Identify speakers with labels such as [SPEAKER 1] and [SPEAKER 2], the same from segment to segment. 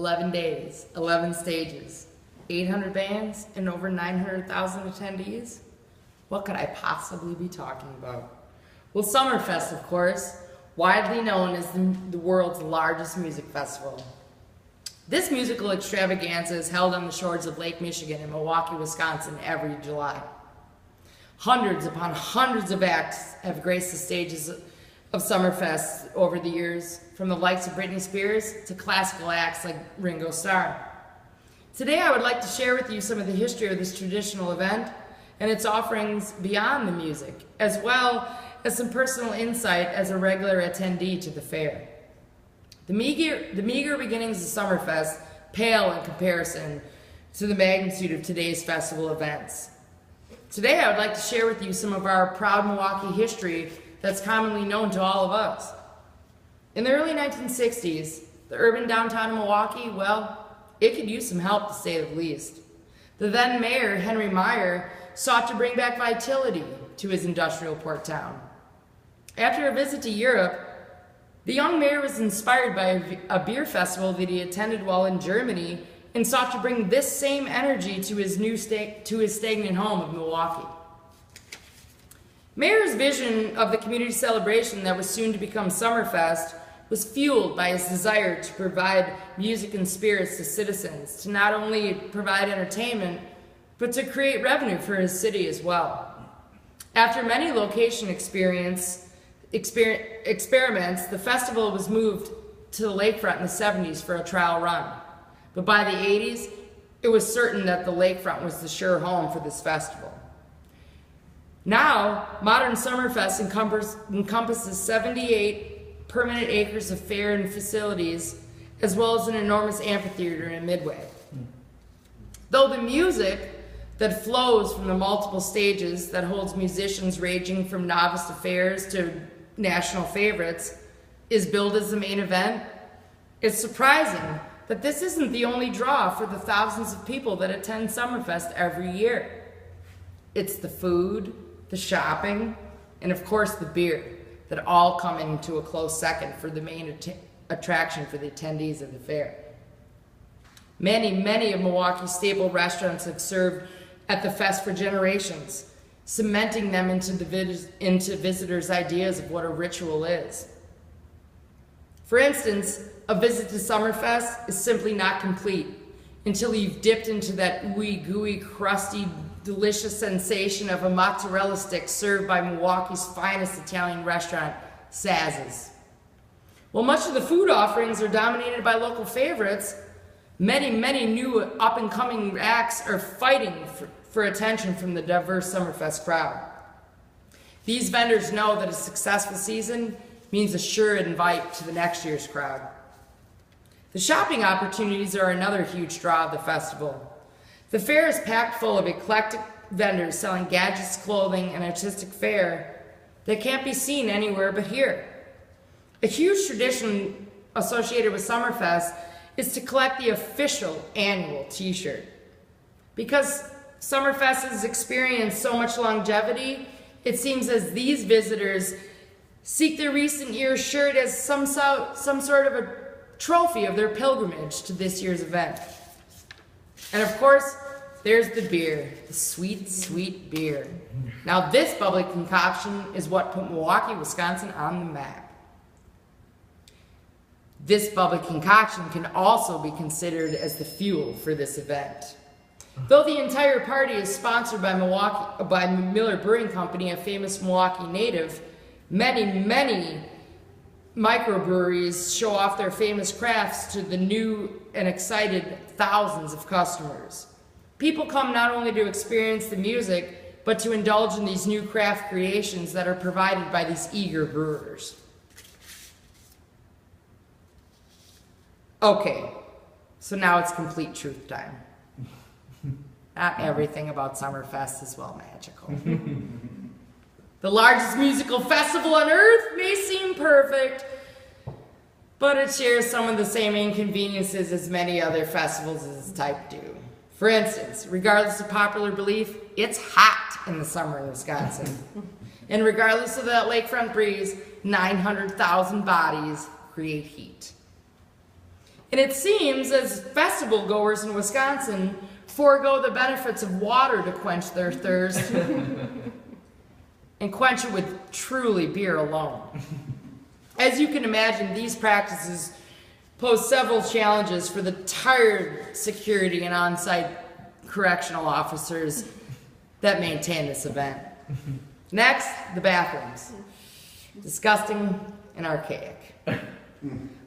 [SPEAKER 1] 11 days, 11 stages, 800 bands, and over 900,000 attendees? What could I possibly be talking about? Well, Summerfest, of course, widely known as the world's largest music festival. This musical extravaganza is held on the shores of Lake Michigan in Milwaukee, Wisconsin every July. Hundreds upon hundreds of acts have graced the stages of Summerfest over the years, from the likes of Britney Spears to classical acts like Ringo Starr. Today I would like to share with you some of the history of this traditional event and its offerings beyond the music, as well as some personal insight as a regular attendee to the fair. The meager beginnings of Summerfest pale in comparison to the magnitude of today's festival events. Today I would like to share with you some of our proud Milwaukee history that's commonly known to all of us. In the early 1960s, the urban downtown of Milwaukee, well, it could use some help to say the least. The then mayor, Henry Meyer, sought to bring back vitality to his industrial port town. After a visit to Europe, the young mayor was inspired by a beer festival that he attended while in Germany and sought to bring this same energy to his stagnant home of Milwaukee. Mayer's vision of the community celebration that was soon to become Summerfest was fueled by his desire to provide music and spirits to citizens, to not only provide entertainment, but to create revenue for his city as well. After many location experiments, the festival was moved to the lakefront in the 70s for a trial run. But by the 80s, it was certain that the lakefront was the sure home for this festival. Now, modern Summerfest encompasses 78 permanent acres of fair and facilities, as well as an enormous amphitheater in Midway. Though the music that flows from the multiple stages that holds musicians ranging from novice affairs to national favorites is billed as the main event, it's surprising that this isn't the only draw for the thousands of people that attend Summerfest every year. It's the food, the shopping, and of course the beer that all come into a close second for the main attraction for the attendees of the fair. Many of Milwaukee's staple restaurants have served at the fest for generations, cementing them into visitors' ideas of what a ritual is. For instance, a visit to Summerfest is simply not complete until you've dipped into that ooey gooey, crusty, delicious sensation of a mozzarella stick served by Milwaukee's finest Italian restaurant, Saz's. While much of the food offerings are dominated by local favorites, many new up-and-coming acts are fighting for attention from the diverse Summerfest crowd. These vendors know that a successful season means a sure invite to the next year's crowd. The shopping opportunities are another huge draw of the festival. The fair is packed full of eclectic vendors selling gadgets, clothing, and artistic fare that can't be seen anywhere but here. A huge tradition associated with Summerfest is to collect the official annual t-shirt. Because Summerfest has experienced so much longevity, it seems as these visitors seek their recent year's shirt as some sort of a trophy of their pilgrimage to this year's event. And of course, there's the beer, the sweet beer. Now this bubbly concoction is what put Milwaukee, Wisconsin on the map. This bubbly concoction can also be considered as the fuel for this event. Though the entire party is sponsored by Miller Brewing Company, a famous Milwaukee native, many microbreweries show off their famous crafts to the new and excited thousands of customers. People come not only to experience the music, but to indulge in these new craft creations that are provided by these eager brewers. Okay, so now it's complete truth time. Not everything about Summerfest is well magical. The largest musical festival on earth may seem perfect, but it shares some of the same inconveniences as many other festivals of its type do. For instance, regardless of popular belief, it's hot in the summer in Wisconsin. And regardless of that lakefront breeze, 900,000 bodies create heat. And it seems as festival goers in Wisconsin forego the benefits of water to quench their thirst and quench it with truly beer alone. As you can imagine, these practices pose several challenges for the tired security and on-site correctional officers that maintain this event. Next, the bathrooms. Disgusting and archaic.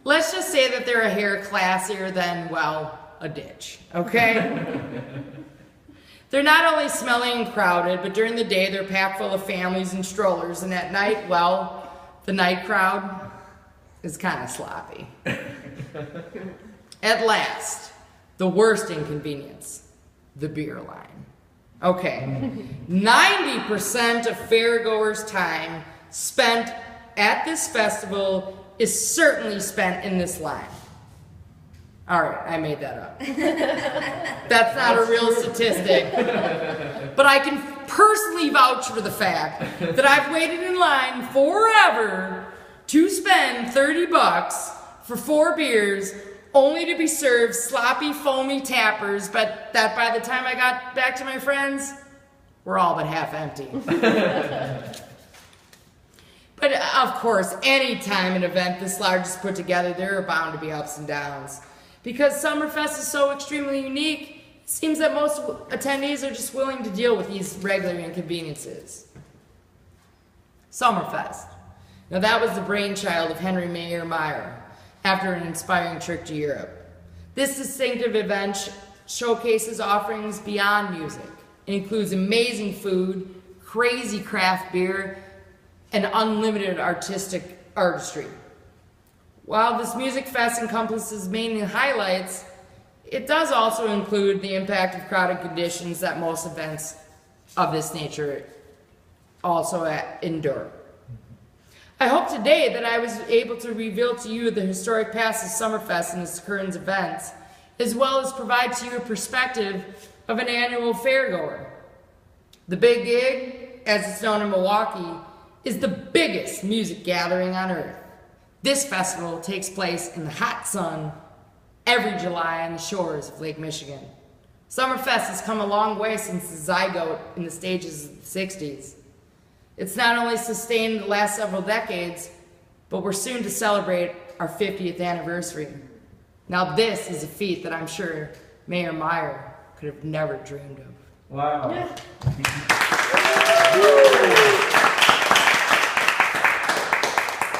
[SPEAKER 1] Let's just say that they're a hair classier than, well, a ditch, okay? They're not only smelly and crowded, but during the day they're packed full of families and strollers, and at night, well, the night crowd is kind of sloppy. At last, the worst inconvenience, the beer line. Okay, 90% of fairgoers' time spent at this festival is certainly spent in this line. All right, I made that up. That's not a real statistic. But I can personally vouch for the fact that I've waited in line forever to spend $30 for 4 beers only to be served sloppy, foamy tappers, but that by the time I got back to my friends, were all but half empty. But of course, any time an event this large is put together, there are bound to be ups and downs. Because Summerfest is so extremely unique, it seems that most attendees are just willing to deal with these regular inconveniences. Summerfest. Now that was the brainchild of Henry Mayer Meyer after an inspiring trip to Europe. This distinctive event showcases offerings beyond music. It includes amazing food, crazy craft beer, and unlimited artistic artistry. While this music fest encompasses mainly highlights, it does also include the impact of crowded conditions that most events of this nature also endure. I hope today that I was able to reveal to you the historic past of Summerfest and its current events, as well as provide to you a perspective of an annual fairgoer. The Big Gig, as it's known in Milwaukee, is the biggest music gathering on earth. This festival takes place in the hot sun every July on the shores of Lake Michigan. Summerfest has come a long way since the zygote in the stages of the 60s. It's not only sustained the last several decades, but we're soon to celebrate our 50th anniversary. Now this is a feat that I'm sure Mayor Meyer could have never dreamed of.
[SPEAKER 2] Wow. Yeah.